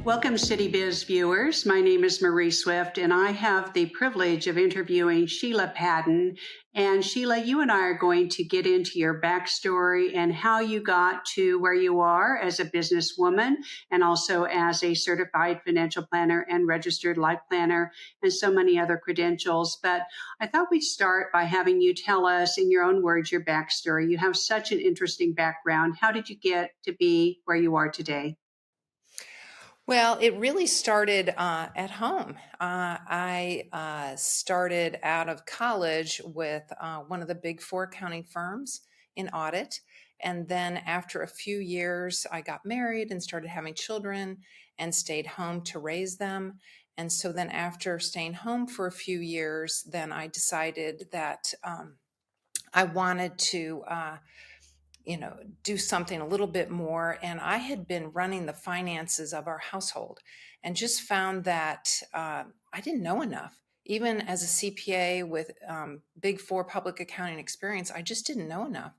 Welcome, City Biz viewers. My name is Marie Swift, and I have the privilege of interviewing Sheila Padden. And Sheila, you and I are going to get into your backstory and how you got to where you are as a businesswoman and also as a certified financial planner and registered life planner and so many other credentials. But I thought we'd start by having you tell us in your own words your backstory. You have such an interesting background. How did you get to be where you are today? Well, it really started at home. I started out of college with one of the big four accounting firms in audit. And then after a few years, I got married and started having children and stayed home to raise them. And so then after staying home for a few years, then I decided that I wanted to do something a little bit more. And I had been running the finances of our household and just found that I didn't know enough. Even as a CPA with big four public accounting experience, I just didn't know enough.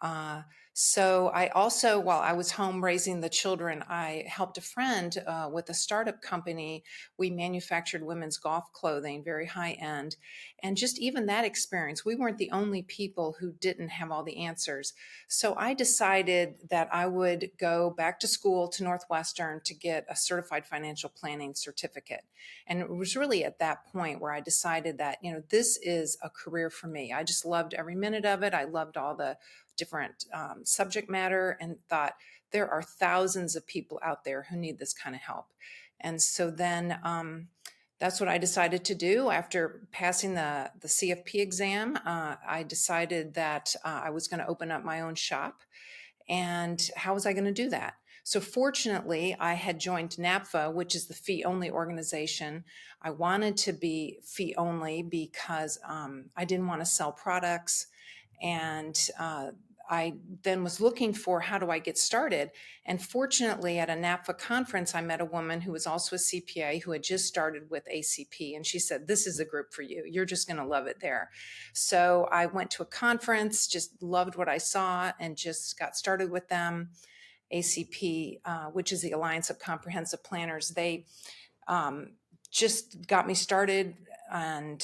Uh, so I also, while I was home raising the children, I helped a friend with a startup company. We manufactured women's golf clothing, very high end. And just even that experience, we weren't the only people who didn't have all the answers. So I decided that I would go back to school to Northwestern to get a certified financial planning certificate. And it was really at that point where I decided that, this is a career for me. I just loved every minute of it. I loved all the different subject matter and thought there are thousands of people out there who need this kind of help. And so then that's what I decided to do. After passing the CFP exam, I decided that I was going to open up my own shop. And how was I going to do that? So fortunately, I had joined NAPFA, which is the fee-only organization. I wanted to be fee-only because I didn't want to sell products. And I then was looking for how do I get started. And fortunately, at a NAPFA conference, I met a woman who was also a CPA who had just started with ACP. And she said, this is a group for you. You're just going to love it there. So I went to a conference, just loved what I saw, and just got started with them. ACP, which is the Alliance of Comprehensive Planners, they just got me started and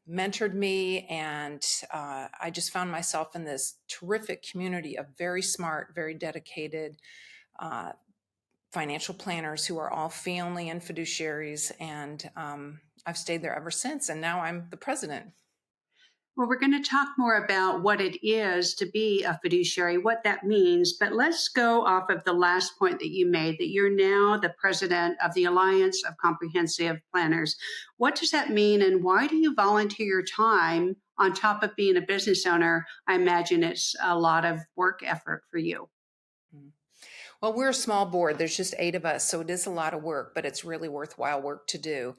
mentored me. And I just found myself in this terrific community of very smart, very dedicated financial planners who are all fee only and fiduciaries. And I've stayed there ever since. And now I'm the president. Well, we're going to talk more about what it is to be a fiduciary, what that means, but let's go off of the last point that you made that you're now the president of the Alliance of Comprehensive Planners. What does that mean, and why do you volunteer your time on top of being a business owner? I imagine it's a lot of work effort for you. Well, we're a small board. There's just 8 of us, so it is a lot of work, but it's really worthwhile work to do.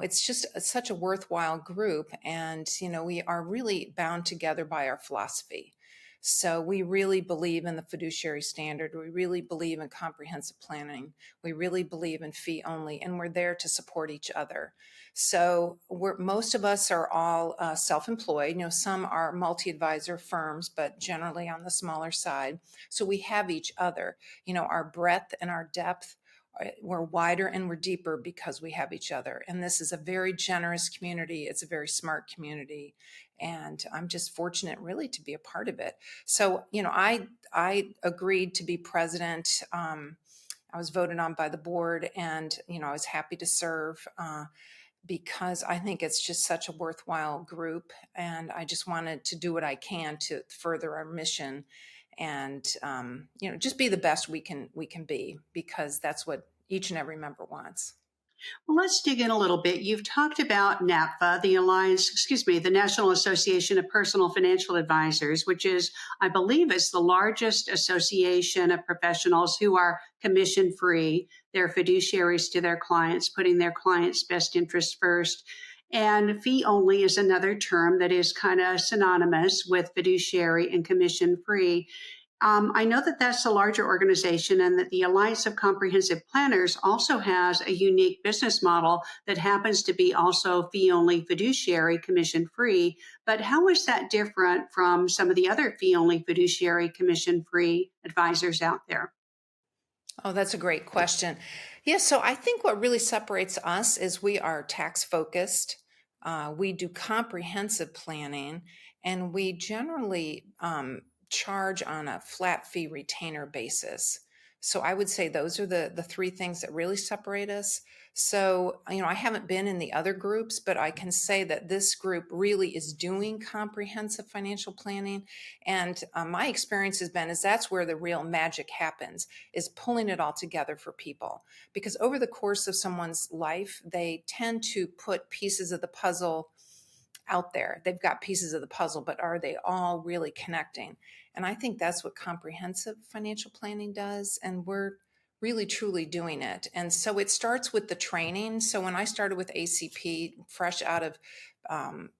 It's just such a worthwhile group, and we are really bound together by our philosophy. So we really believe in the fiduciary standard. We really believe in comprehensive planning. We really believe in fee only, and we're there to support each other. So most of us are all self-employed. Some are multi-advisor firms, but generally on the smaller side. So we have each other. Our breadth and our depth, we're wider and we're deeper because we have each other. And this is a very generous community. It's a very smart community. And I'm just fortunate really to be a part of it. So, I agreed to be president. I was voted on by the board, and, I was happy to serve because I think it's just such a worthwhile group. And I just wanted to do what I can to further our mission and just be the best we can be, because that's what each and every member wants. Well, let's dig in a little bit. You've talked about NAPFA, the National Association of Personal Financial Advisors, which is, I believe, is the largest association of professionals who are commission free. They're fiduciaries to their clients, putting their clients' best interests first. And fee only is another term that is kind of synonymous with fiduciary and commission free. I know that that's a larger organization and that the Alliance of Comprehensive Planners also has a unique business model that happens to be also fee only fiduciary commission free. But how is that different from some of the other fee only fiduciary commission free advisors out there? Oh, that's a great question. Yeah, so I think what really separates us is we are tax focused. We do comprehensive planning, and we generally charge on a flat fee retainer basis. So I would say those are the three things that really separate us. So, I haven't been in the other groups, but I can say that this group really is doing comprehensive financial planning. And my experience has been is that's where the real magic happens, is pulling it all together for people. Because over the course of someone's life, they tend to put pieces of the puzzle out there. They've got pieces of the puzzle, but are they all really connecting? And I think that's what comprehensive financial planning does. And we're really truly doing it. And so it starts with the training. So when I started with ACP, fresh out of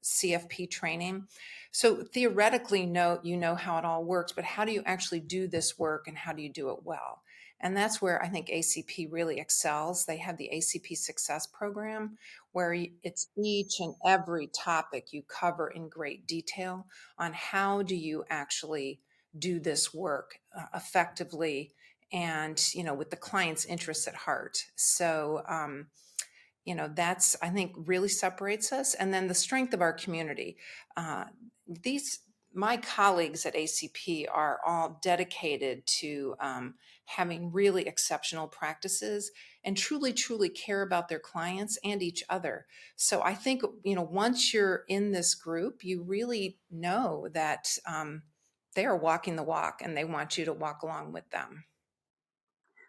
CFP training, so theoretically, you know how it all works, but how do you actually do this work and how do you do it well? And that's where I think ACP really excels. They have the ACP Success Program, where it's each and every topic you cover in great detail on how do you actually do this work effectively and with the client's interests at heart. So that's, I think, really separates us. And then the strength of our community. These My colleagues at ACP are all dedicated to having really exceptional practices and truly, truly care about their clients and each other. So I think, once you're in this group, you really know that they are walking the walk and they want you to walk along with them.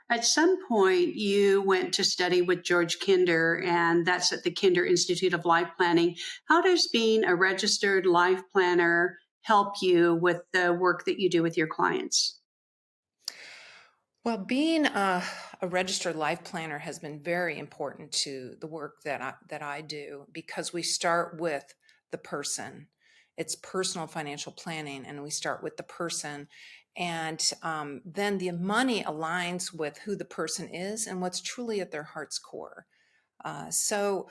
At some point, you went to study with George Kinder, and that's at the Kinder Institute of Life Planning. How does being a registered life planner help you with the work that you do with your clients? Well, being a registered life planner has been very important to the work that I do, because we start with the person. It's personal financial planning, and we start with the person, and then the money aligns with who the person is and what's truly at their heart's core. So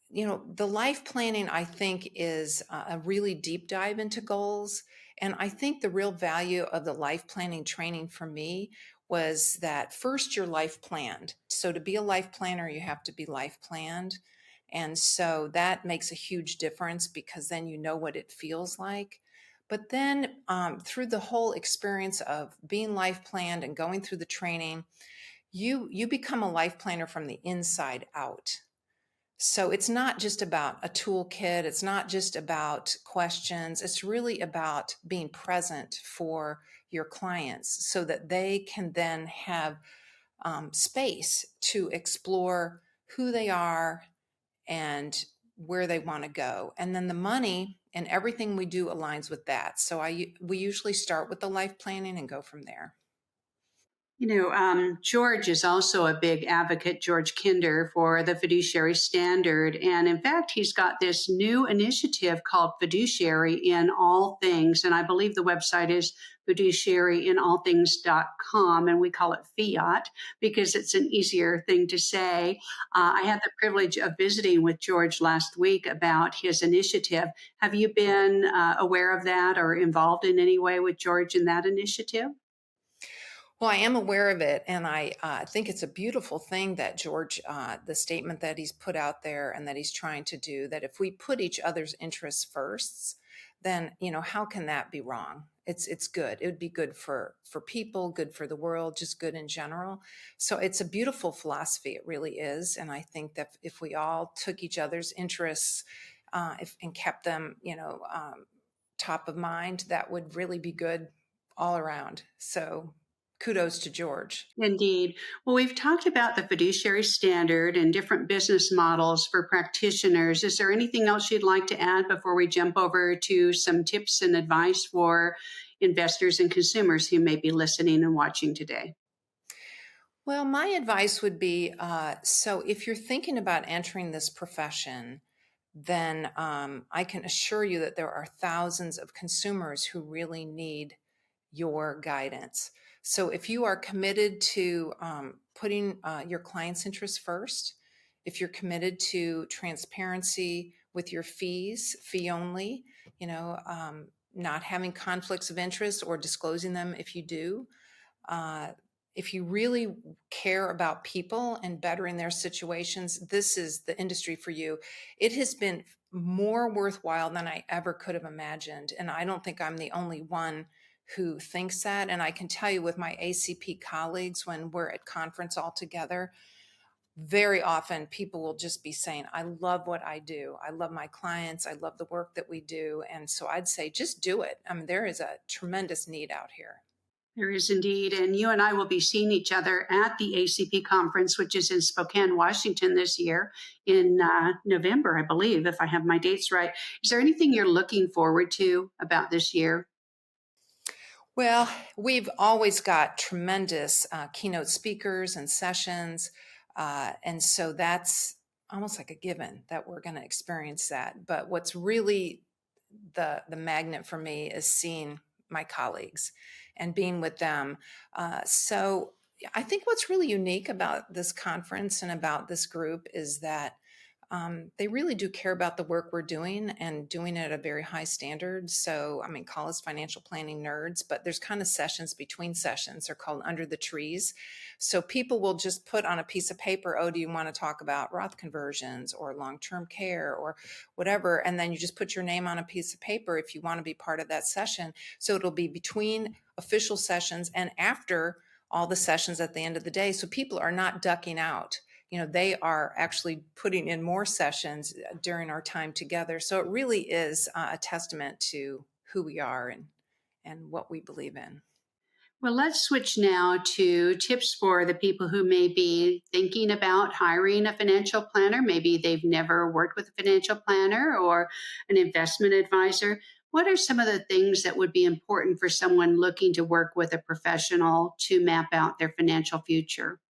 the life planning, I think, is a really deep dive into goals. And I think the real value of the life planning training for me was that first you're life planned. So to be a life planner, you have to be life planned. And so that makes a huge difference, because then you know what it feels like. But then through the whole experience of being life planned and going through the training, you become a life planner from the inside out. So it's not just about a toolkit. It's not just about questions. It's really about being present for your clients so that they can then have space to explore who they are and where they want to go. And then the money and everything we do aligns with that. So we usually start with the life planning and go from there. George is also a big advocate, George Kinder, for the fiduciary standard. And in fact, he's got this new initiative called Fiduciary in All Things. And I believe the website is fiduciaryinallthings.com. And we call it Fiat because it's an easier thing to say. I had the privilege of visiting with George last week about his initiative. Have you been aware of that or involved in any way with George in that initiative? Well, I am aware of it, and I think it's a beautiful thing that George, the statement that he's put out there and that he's trying to do, that if we put each other's interests first, then how can that be wrong? It's good. It would be good for people, good for the world, just good in general. So it's a beautiful philosophy. It really is, and I think that if we all took each other's interests, and kept them, top of mind, that would really be good all around. So kudos to George. Indeed. Well, we've talked about the fiduciary standard and different business models for practitioners. Is there anything else you'd like to add before we jump over to some tips and advice for investors and consumers who may be listening and watching today? Well, my advice would be so if you're thinking about entering this profession, then I can assure you that there are thousands of consumers who really need your guidance. So if you are committed to putting your client's interests first, if you're committed to transparency with your fees, fee only, not having conflicts of interest or disclosing them if you do, uh, if you really care about people and bettering their situations, this is the industry for you. It has been more worthwhile than I ever could have imagined. And I don't think I'm the only one who thinks that. And I can tell you with my ACP colleagues, when we're at conference all together, very often people will just be saying, I love what I do. I love my clients. I love the work that we do. And so I'd say just do it. I mean, there is a tremendous need out here. There is indeed. And you and I will be seeing each other at the ACP conference, which is in Spokane, Washington this year in November, I believe, if I have my dates right. Is there anything you're looking forward to about this year? Well, we've always got tremendous keynote speakers and sessions. And so that's almost like a given that we're going to experience that. But what's really the magnet for me is seeing my colleagues and being with them. So I think what's really unique about this conference and about this group is that they really do care about the work we're doing and doing it at a very high standard. So, I mean, call us financial planning nerds, but there's kind of sessions between sessions. They're called under the trees. So people will just put on a piece of paper, oh, do you want to talk about Roth conversions or long-term care or whatever? And then you just put your name on a piece of paper if you want to be part of that session. So it'll be between official sessions and after all the sessions at the end of the day. So people are not ducking out. They are actually putting in more sessions during our time together. So it really is a testament to who we are and what we believe in. Well, let's switch now to tips for the people who may be thinking about hiring a financial planner. Maybe they've never worked with a financial planner or an investment advisor. What are some of the things that would be important for someone looking to work with a professional to map out their financial future?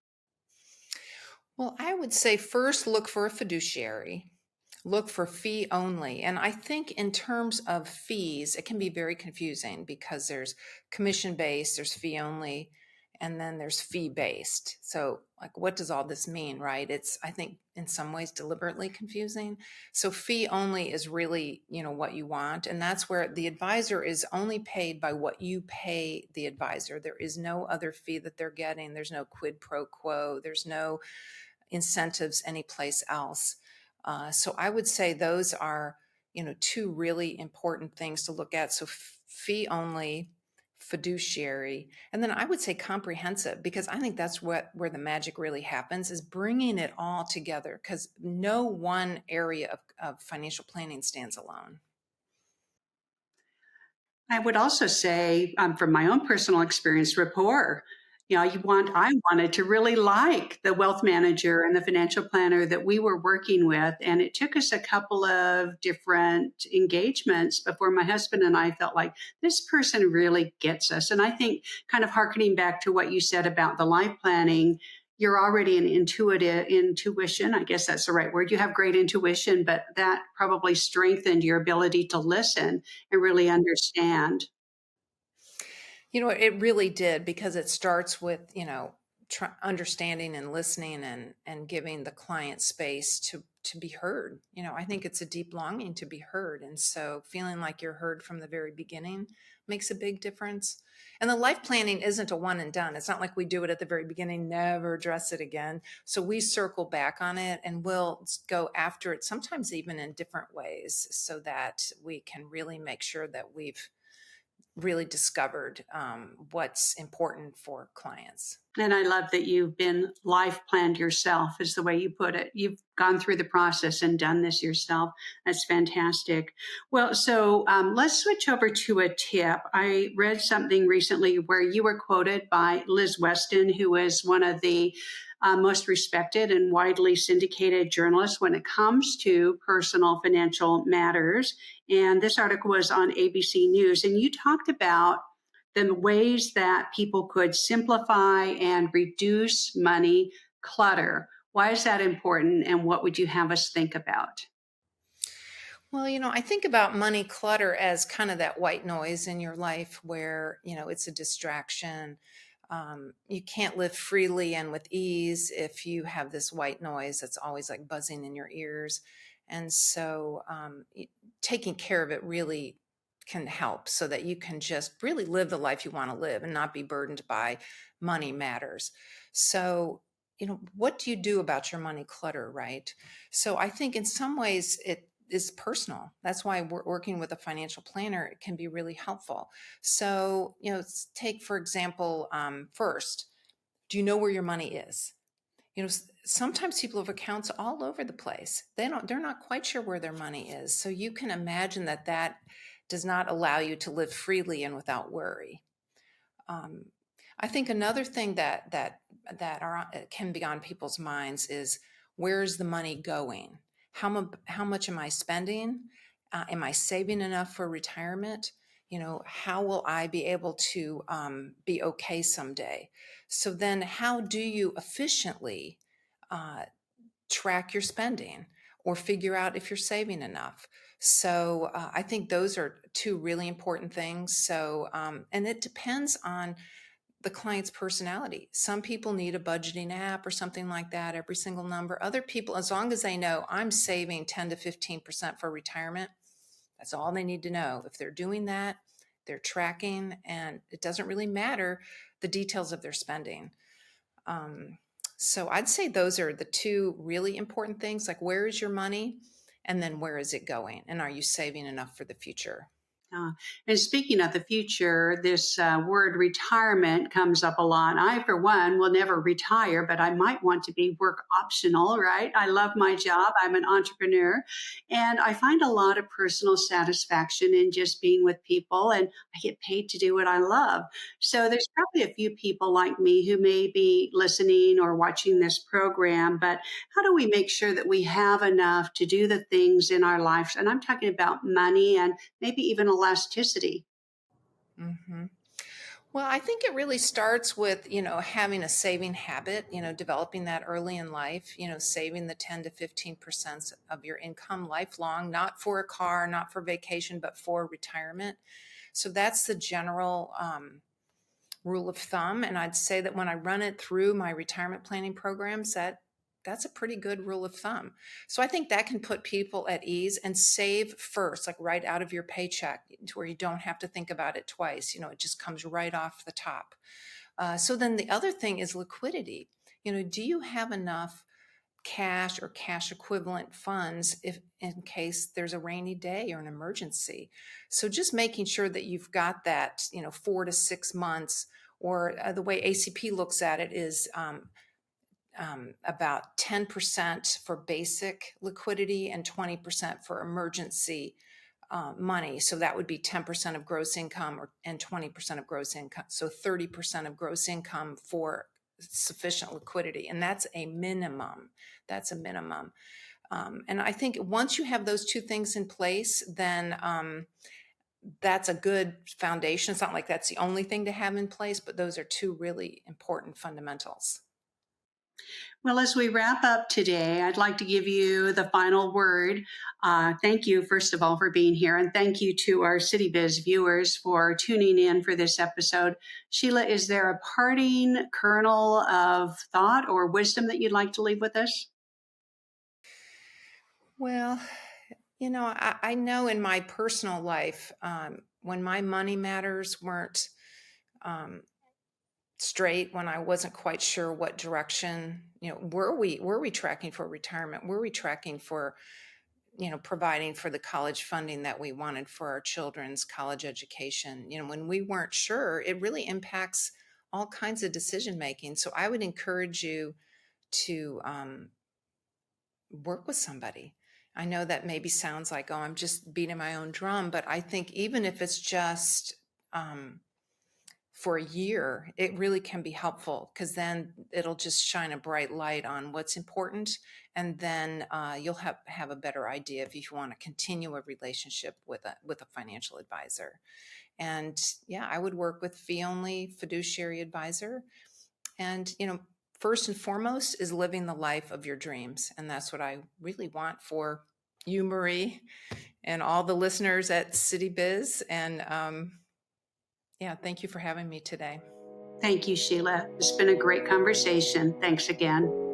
Well, I would say first look for a fiduciary. Look for fee only. And I think in terms of fees, it can be very confusing because there's commission based, there's fee only, and then there's fee based. So, like, what does all this mean, right? It's, I think, in some ways deliberately confusing. So, fee only is really, what you want. And that's where the advisor is only paid by what you pay the advisor. There is no other fee that they're getting. There's no quid pro quo. There's no incentives anyplace else. So I would say those are, two really important things to look at. So fee only, fiduciary, and then I would say comprehensive, because I think that's where the magic really happens, is bringing it all together, because no one area of financial planning stands alone. I would also say, from my own personal experience, rapport. I wanted to really like the wealth manager and the financial planner that we were working with. And it took us a couple of different engagements before my husband and I felt like this person really gets us. And I think, kind of hearkening back to what you said about the life planning, you're already an intuition. I guess that's the right word. You have great intuition, but that probably strengthened your ability to listen and really understand. It really did, because it starts with, understanding and listening and giving the client space to be heard. I think it's a deep longing to be heard. And so feeling like you're heard from the very beginning makes a big difference. And the life planning isn't a one and done. It's not like we do it at the very beginning, never address it again. So we circle back on it and we'll go after it, sometimes even in different ways, so that we can really make sure that we've really discovered what's important for clients. And I love that you've been life planned yourself, is the way you put it. You've gone through the process and done this yourself. That's fantastic. Well, so let's switch over to a tip. I read something recently where you were quoted by Liz Weston, who is one of the most respected and widely syndicated journalists when it comes to personal financial matters. And this article was on ABC News. And you talked about the ways that people could simplify and reduce money clutter. Why is that important, and what would you have us think about? Well, I think about money clutter as kind of that white noise in your life where, it's a distraction. You can't live freely and with ease if you have this white noise that's always like buzzing in your ears. And so taking care of it really can help so that you can just really live the life you want to live and not be burdened by money matters. So, what do you do about your money clutter, right? So I think in some ways it is personal. That's why working with a financial planner, it can be really helpful. So, take, for example, first, do you know where your money is? Sometimes people have accounts all over the place. They're not quite sure where their money is. So you can imagine that does not allow you to live freely and without worry. Um, I think another thing that can be on people's minds is, where's the money going? How much am I spending? Am I saving enough for retirement? How will I be able to be okay someday? So then, how do you efficiently uh, track your spending or figure out if you're saving enough? So I think those are two really important things. So, and it depends on the client's personality. Some people need a budgeting app or something like that, every single number. Other people, as long as they know I'm saving 10 to 15% for retirement, that's all they need to know. If they're doing that, they're tracking, and it doesn't really matter the details of their spending. Um, so I'd say those are the two really important things, like where is your money, and then where is it going? And are you saving enough for the future? Uh, and speaking of the future, this word retirement comes up a lot. I, for one, will never retire, but I might want to be work optional, right? I love my job. I'm an entrepreneur, and I find a lot of personal satisfaction in just being with people, and I get paid to do what I love. So there's probably a few people like me who may be listening or watching this program, but how do we make sure that we have enough to do the things in our lives? And I'm talking about money and maybe even elasticity. hmm Well, I think it really starts with, having a saving habit, developing that early in life, saving the 10 to 15% of your income lifelong, not for a car, not for vacation, but for retirement. So that's the general rule of thumb. And I'd say that when I run it through my retirement planning programs, that's a pretty good rule of thumb. So I think that can put people at ease, and save first, like right out of your paycheck, to where you don't have to think about it twice. It just comes right off the top. So then the other thing is liquidity. Do you have enough cash or cash equivalent funds if in case there's a rainy day or an emergency? So just making sure that you've got that, 4 to 6 months, or the way ACP looks at it is about 10% for basic liquidity and 20% for emergency money. So that would be 10% of gross income, and 20% of gross income. So 30% of gross income for sufficient liquidity. And that's a minimum. That's a minimum. And I think once you have those two things in place, then that's a good foundation. It's not like that's the only thing to have in place, but those are two really important fundamentals. Well, as we wrap up today, I'd like to give you the final word. Thank you, first of all, for being here. And thank you to our CityBiz viewers for tuning in for this episode. Sheila, is there a parting kernel of thought or wisdom that you'd like to leave with us? Well, I know in my personal life, when my money matters weren't um, straight, when I wasn't quite sure what direction, were we tracking for retirement? Were we tracking for, providing for the college funding that we wanted for our children's college education? When we weren't sure, it really impacts all kinds of decision making. So I would encourage you to work with somebody. I know that maybe sounds like, oh, I'm just beating my own drum, but I think even if it's just for a year, it really can be helpful, because then it'll just shine a bright light on what's important. And then you'll have a better idea if you want to continue a relationship with a financial advisor. And yeah, I would work with fee only fiduciary advisor. And, first and foremost is living the life of your dreams. And that's what I really want for you, Marie, and all the listeners at City Biz. And yeah, thank you for having me today. Thank you, Sheila. It's been a great conversation. Thanks again.